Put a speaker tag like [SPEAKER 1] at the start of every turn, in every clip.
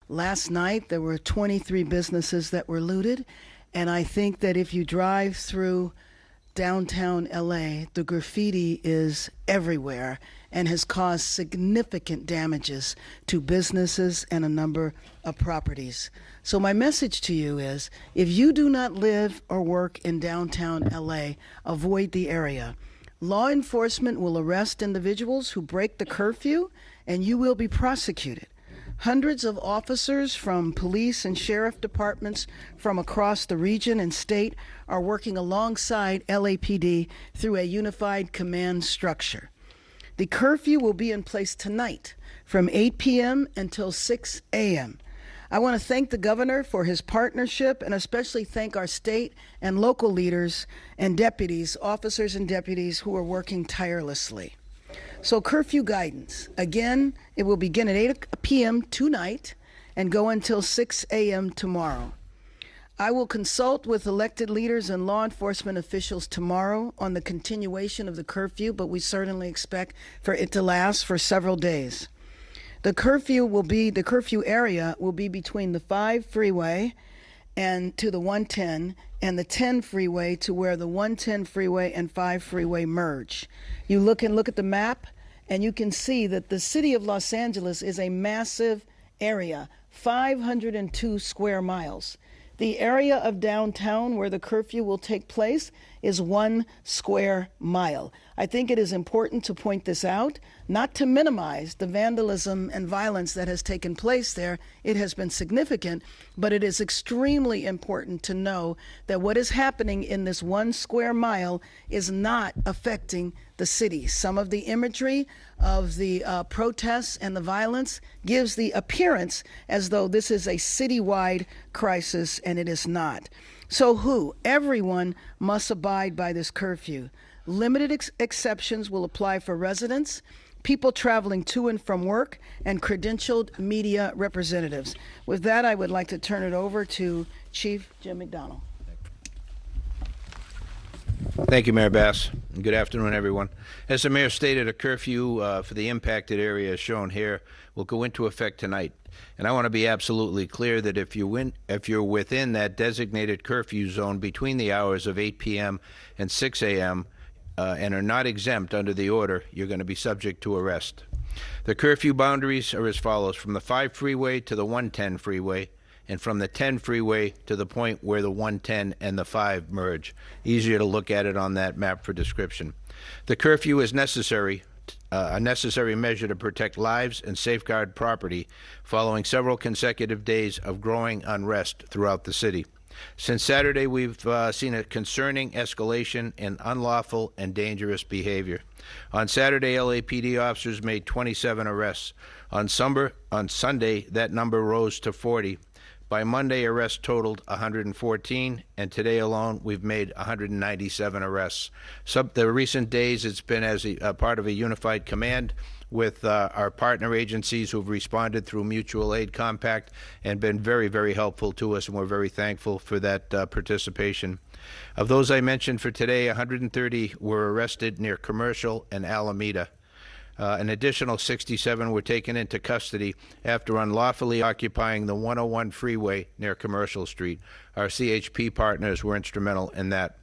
[SPEAKER 1] Last night, there were 23 businesses that were looted, and I think that if you drive through downtown LA, the graffiti is everywhere and has caused significant damages to businesses and a number of properties. So my message to you is, if you do not live or work in downtown LA, avoid the area. Law enforcement will arrest individuals who break the curfew, and you will be prosecuted. Hundreds of officers from police and sheriff departments from across the region and state are working alongside LAPD through a unified command structure. The curfew will be in place tonight from 8 p.m. until 6 a.m. I want to thank the governor for his partnership, and especially thank our state and local leaders and deputies, officers and deputies who are working tirelessly. So curfew guidance, again, it will begin at 8 p.m. tonight and go until 6 a.m. tomorrow. I will consult with elected leaders and law enforcement officials tomorrow on the continuation of the curfew, but we certainly expect for it to last for several days. The curfew area will be between the 5 freeway and to the 110 and the 10 freeway to where the 110 freeway and 5 freeway merge. You look at the map and you can see that the city of Los Angeles is a massive area, 502 square miles. The area of downtown where the curfew will take place is 1 square mile. I think it is important to point this out, not to minimize the vandalism and violence that has taken place there. It has been significant, but it is extremely important to know that what is happening in this 1 square mile is not affecting the city. Some of the imagery of the protests and the violence gives the appearance as though this is a citywide crisis, and it is not. So everyone must abide by this curfew. Limited exceptions will apply for residents, people traveling to and from work, and credentialed media representatives. With that, I would like to turn it over to Chief Jim McDonnell.
[SPEAKER 2] Thank you, Mayor Bass. Good afternoon, everyone. As the mayor stated, a curfew for the impacted area as shown here will go into effect tonight. And I want to be absolutely clear that if you're within that designated curfew zone between the hours of 8 p.m. and 6 a.m. And are not exempt under the order, you're going to be subject to arrest. The curfew boundaries are as follows: from the 5 freeway to the 110 freeway, and from the 10 freeway to the point where the 110 and the 5 merge. Easier to look at it on that map for description. The curfew is necessary, a necessary measure to protect lives and safeguard property following several consecutive days of growing unrest throughout the city. Since Saturday, we've seen a concerning escalation in unlawful and dangerous behavior. On Saturday, LAPD officers made 27 arrests. On Sunday, that number rose to 40. By Monday, arrests totaled 114, and today alone, we've made 197 arrests. The recent days, it's been as a part of a unified command with our partner agencies who've responded through mutual aid compact and been very, very helpful to us, and we're very thankful for that participation. Of those I mentioned for today, 130 were arrested near Commercial and Alameda. An additional 67 were taken into custody after unlawfully occupying the 101 freeway near Commercial Street. Our CHP partners were instrumental in that.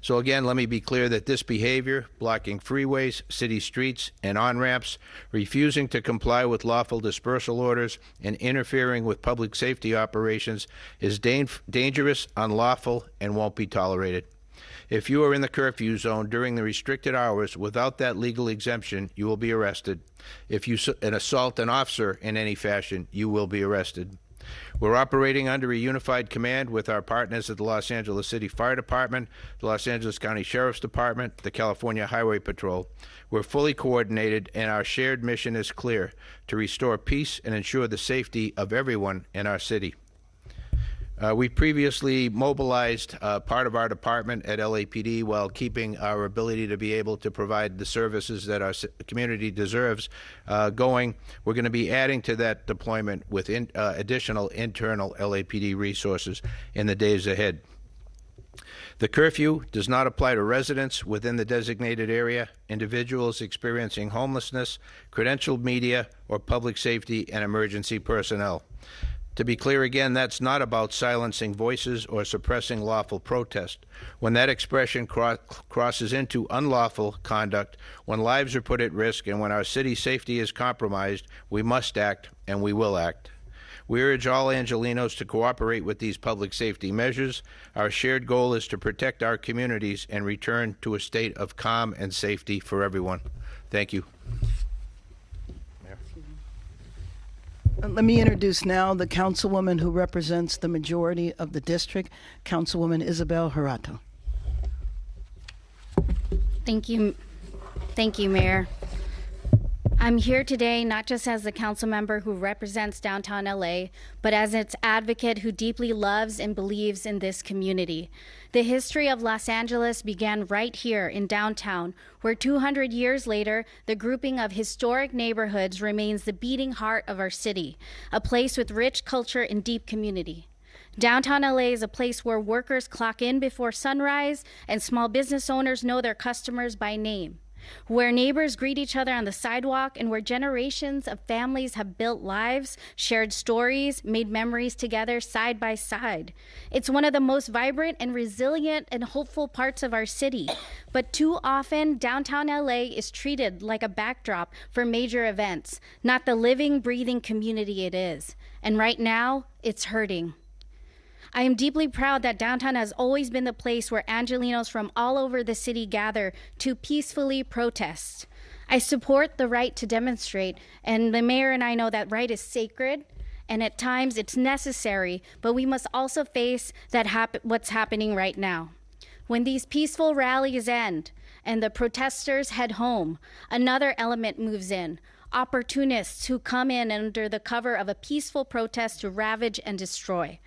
[SPEAKER 2] So again, let me be clear that this behavior, blocking freeways, city streets, and on-ramps, refusing to comply with lawful dispersal orders, and interfering with public safety operations is dangerous, unlawful, and won't be tolerated. If you are in the curfew zone during the restricted hours without that legal exemption, you will be arrested. If you assault an officer in any fashion, you will be arrested. We're operating under a unified command with our partners at the Los Angeles City Fire Department, the Los Angeles County Sheriff's Department, the California Highway Patrol. We're fully coordinated, and our shared mission is clear: to restore peace and ensure the safety of everyone in our city. We previously mobilized part of our department at LAPD while keeping our ability to be able to provide the services that our community deserves going. We're going to be adding to that deployment with additional internal LAPD resources in the days ahead. The curfew does not apply to residents within the designated area, individuals experiencing homelessness, credentialed media, or public safety and emergency personnel. To be clear again, that's not about silencing voices or suppressing lawful protest. When that expression crosses into unlawful conduct, when lives are put at risk, and when our city's safety is compromised, we must act, and we will act. We urge all Angelenos to cooperate with these public safety measures. Our shared goal is to protect our communities and return to a state of calm and safety for everyone. Thank you.
[SPEAKER 1] Let me introduce now the councilwoman who represents the majority of the district, Councilwoman Isabel Harato.
[SPEAKER 3] Thank you, Mayor. I'm here today not just as a council member who represents downtown LA, but as its advocate who deeply loves and believes in this community. The history of Los Angeles began right here in downtown, where 200 years later, the grouping of historic neighborhoods remains the beating heart of our city, a place with rich culture and deep community. Downtown LA is a place where workers clock in before sunrise and small business owners know their customers by name, where neighbors greet each other on the sidewalk, and where generations of families have built lives, shared stories, made memories together side by side. It's one of the most vibrant and resilient and hopeful parts of our city. But too often, downtown LA is treated like a backdrop for major events, not the living, breathing community it is. And right now, it's hurting. I am deeply proud that downtown has always been the place where Angelenos from all over the city gather to peacefully protest. I support the right to demonstrate, and the mayor and I know that right is sacred, and at times it's necessary, but we must also face what's happening right now. When these peaceful rallies end and the protesters head home, another element moves in. Opportunists who come in under the cover of a peaceful protest to ravage and destroy.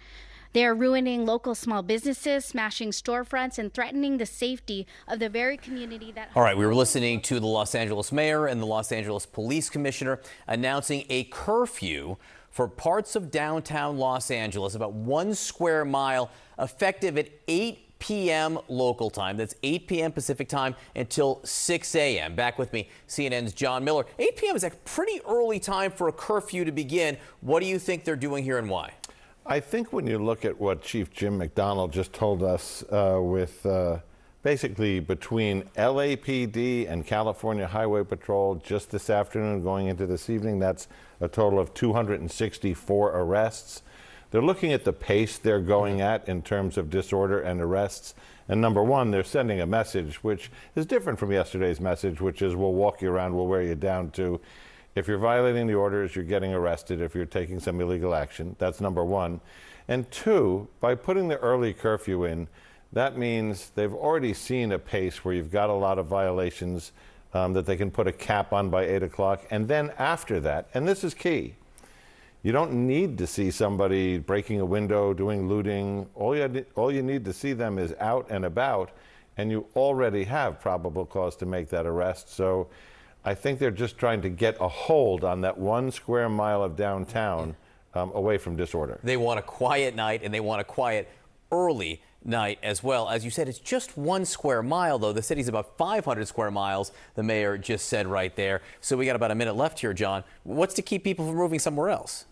[SPEAKER 3] They are ruining local small businesses, smashing storefronts, and threatening the safety of the very community that...
[SPEAKER 4] All right, we were listening to the Los Angeles mayor and the Los Angeles police commissioner announcing a curfew for parts of downtown Los Angeles, about 1 square mile, effective at 8 p.m. local time. That's 8 p.m. Pacific time until 6 a.m. Back with me, CNN's John Miller. 8 p.m. is a pretty early time for a curfew to begin. What do you think they're doing here and why?
[SPEAKER 5] I think when you look at what Chief Jim McDonald just told us with basically between LAPD and California Highway Patrol just this afternoon going into this evening, that's a total of 264 arrests. They're looking at the pace they're going at in terms of disorder and arrests. And number one, they're sending a message which is different from yesterday's message, which is we'll walk you around, we'll wear you down, to if you're violating the orders, you're getting arrested. If you're taking some illegal action, that's number one. And two, by putting the early curfew in, that means they've already seen a pace where you've got a lot of violations that they can put a cap on by 8 o'clock. And then after that, and this is key, you don't need to see somebody breaking a window, doing looting. All you need to see them is out and about, and you already have probable cause to make that arrest. So I think they're just trying to get a hold on that 1 square mile of downtown away from disorder.
[SPEAKER 4] They want a quiet night, and they want a quiet early night as well. As you said, it's just 1 square mile, though. The city's about 500 square miles, the mayor just said right there. So we got about a minute left here, John. What's to keep people from moving somewhere else?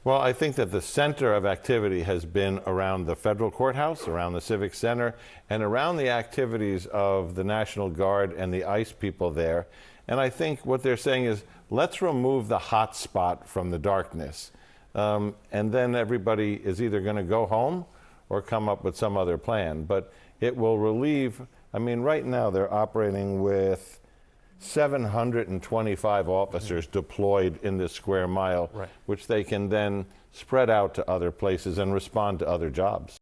[SPEAKER 5] Well, I think that the center of activity has been around the federal courthouse, around the Civic Center, and around the activities of the National Guard and the ICE people there. And I think what they're saying is, let's remove the hot spot from the darkness. And then everybody is either going to go home or come up with some other plan. But it will relieve, I mean, right now they're operating with 725 officers deployed in this square mile, which they can then spread out to other places and respond to other jobs.